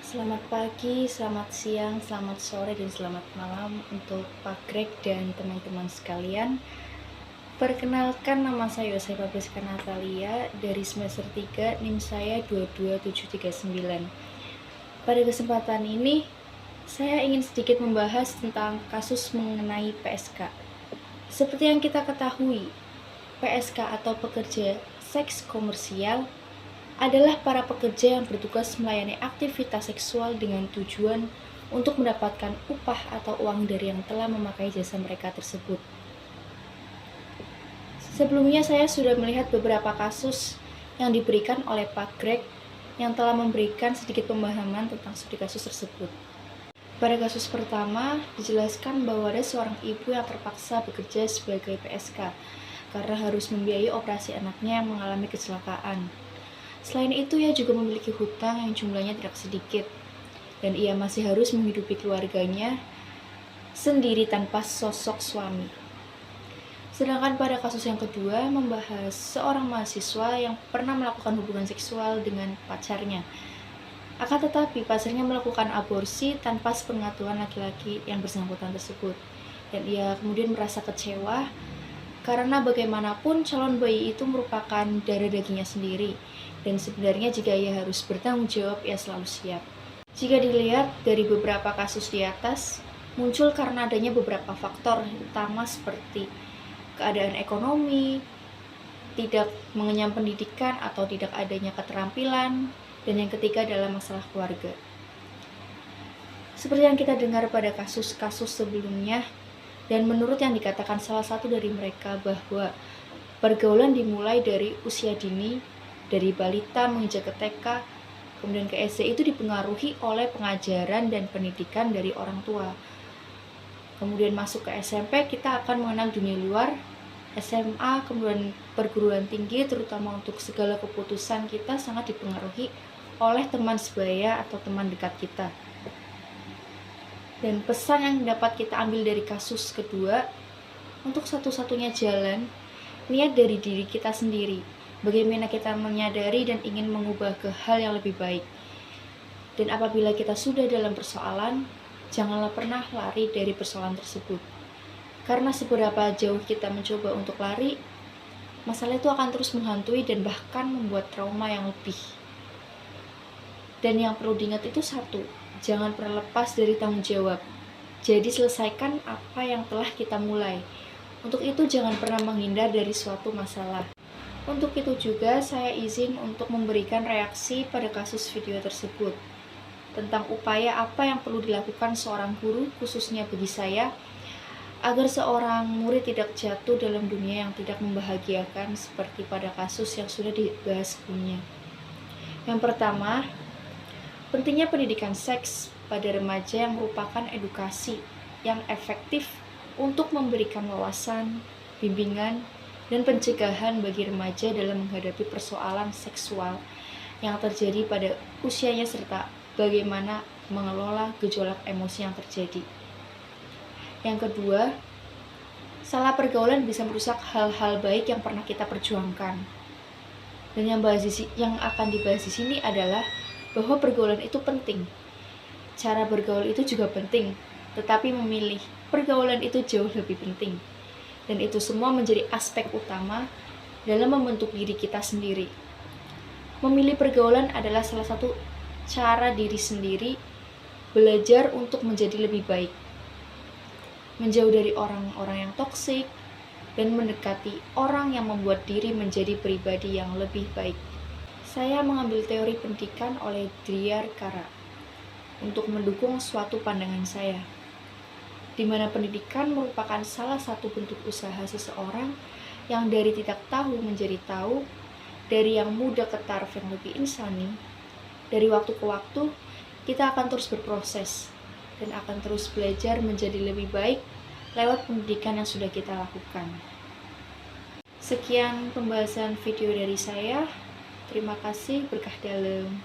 Selamat pagi, selamat siang, selamat sore, dan selamat malam untuk Pak Greg dan teman-teman sekalian. Perkenalkan, nama saya Yosefa Priska Natalia dari semester 3, NIM saya 22739. Pada kesempatan ini, saya ingin sedikit membahas tentang kasus mengenai PSK. Seperti yang kita ketahui, PSK atau pekerja seks komersial adalah para pekerja yang bertugas melayani aktivitas seksual dengan tujuan untuk mendapatkan upah atau uang dari yang telah memakai jasa mereka tersebut. Sebelumnya saya sudah melihat beberapa kasus yang diberikan oleh Pak Greg yang telah memberikan sedikit pemahaman tentang studi kasus tersebut. Pada kasus pertama, dijelaskan bahwa ada seorang ibu yang terpaksa bekerja sebagai PSK karena harus membiayai operasi anaknya yang mengalami kecelakaan. Selain itu, ia juga memiliki hutang yang jumlahnya tidak sedikit, dan ia masih harus menghidupi keluarganya sendiri tanpa sosok suami. Sedangkan pada kasus yang kedua, membahas seorang mahasiswa yang pernah melakukan hubungan seksual dengan pacarnya. Akan tetapi, pacarnya melakukan aborsi tanpa sepengetahuan laki-laki yang bersangkutan tersebut. Dan ia kemudian merasa kecewa, karena bagaimanapun calon bayi itu merupakan darah dagingnya sendiri. Dan sebenarnya jika ia harus bertanggung jawab, ia selalu siap. Jika dilihat dari beberapa kasus di atas, muncul karena adanya beberapa faktor utama seperti keadaan ekonomi, tidak mengenyam pendidikan atau tidak adanya keterampilan, dan yang ketiga adalah masalah keluarga. Seperti yang kita dengar pada kasus-kasus sebelumnya, dan menurut yang dikatakan salah satu dari mereka bahwa pergaulan dimulai dari usia dini, dari balita menginjak ke TK, kemudian ke SD, itu dipengaruhi oleh pengajaran dan pendidikan dari orang tua. Kemudian masuk ke SMP, kita akan mengenal dunia luar. SMA, kemudian perguruan tinggi, terutama untuk segala keputusan kita sangat dipengaruhi oleh teman sebaya atau teman dekat kita. Dan pesan yang dapat kita ambil dari kasus kedua, untuk satu-satunya jalan, niat dari diri kita sendiri. Bagaimana kita menyadari dan ingin mengubah ke hal yang lebih baik. Dan apabila kita sudah dalam persoalan, janganlah pernah lari dari persoalan tersebut. Karena seberapa jauh kita mencoba untuk lari, masalah itu akan terus menghantui dan bahkan membuat trauma yang lebih. Dan yang perlu diingat itu satu, jangan pernah lepas dari tanggung jawab. Jadi selesaikan apa yang telah kita mulai. Untuk itu jangan pernah menghindar dari suatu masalah. Untuk itu juga saya izin untuk memberikan reaksi pada kasus video tersebut. Tentang upaya apa yang perlu dilakukan seorang guru, khususnya bagi saya, agar seorang murid tidak jatuh dalam dunia yang tidak membahagiakan seperti pada kasus yang sudah dibahas sebelumnya. Yang pertama, pentingnya pendidikan seks pada remaja yang merupakan edukasi yang efektif untuk memberikan wawasan, bimbingan, dan pencegahan bagi remaja dalam menghadapi persoalan seksual yang terjadi pada usianya serta bagaimana mengelola gejolak emosi yang terjadi. Yang kedua, salah pergaulan bisa merusak hal-hal baik yang pernah kita perjuangkan. Dan yang akan dibahas di sini adalah bahwa pergaulan itu penting. Cara bergaul itu juga penting, tetapi memilih pergaulan itu jauh lebih penting. Dan itu semua menjadi aspek utama dalam membentuk diri kita sendiri. Memilih pergaulan adalah salah satu cara diri sendiri belajar untuk menjadi lebih baik. Menjauh dari orang-orang yang toksik dan mendekati orang yang membuat diri menjadi pribadi yang lebih baik. Saya mengambil teori pendidikan oleh Dryar Kara untuk mendukung suatu pandangan saya, di mana pendidikan merupakan salah satu bentuk usaha seseorang yang dari tidak tahu menjadi tahu, dari yang muda ke taraf yang lebih insani. Dari waktu ke waktu, kita akan terus berproses dan akan terus belajar menjadi lebih baik lewat pendidikan yang sudah kita lakukan. Sekian pembahasan video dari saya. Terima kasih, berkah dalam.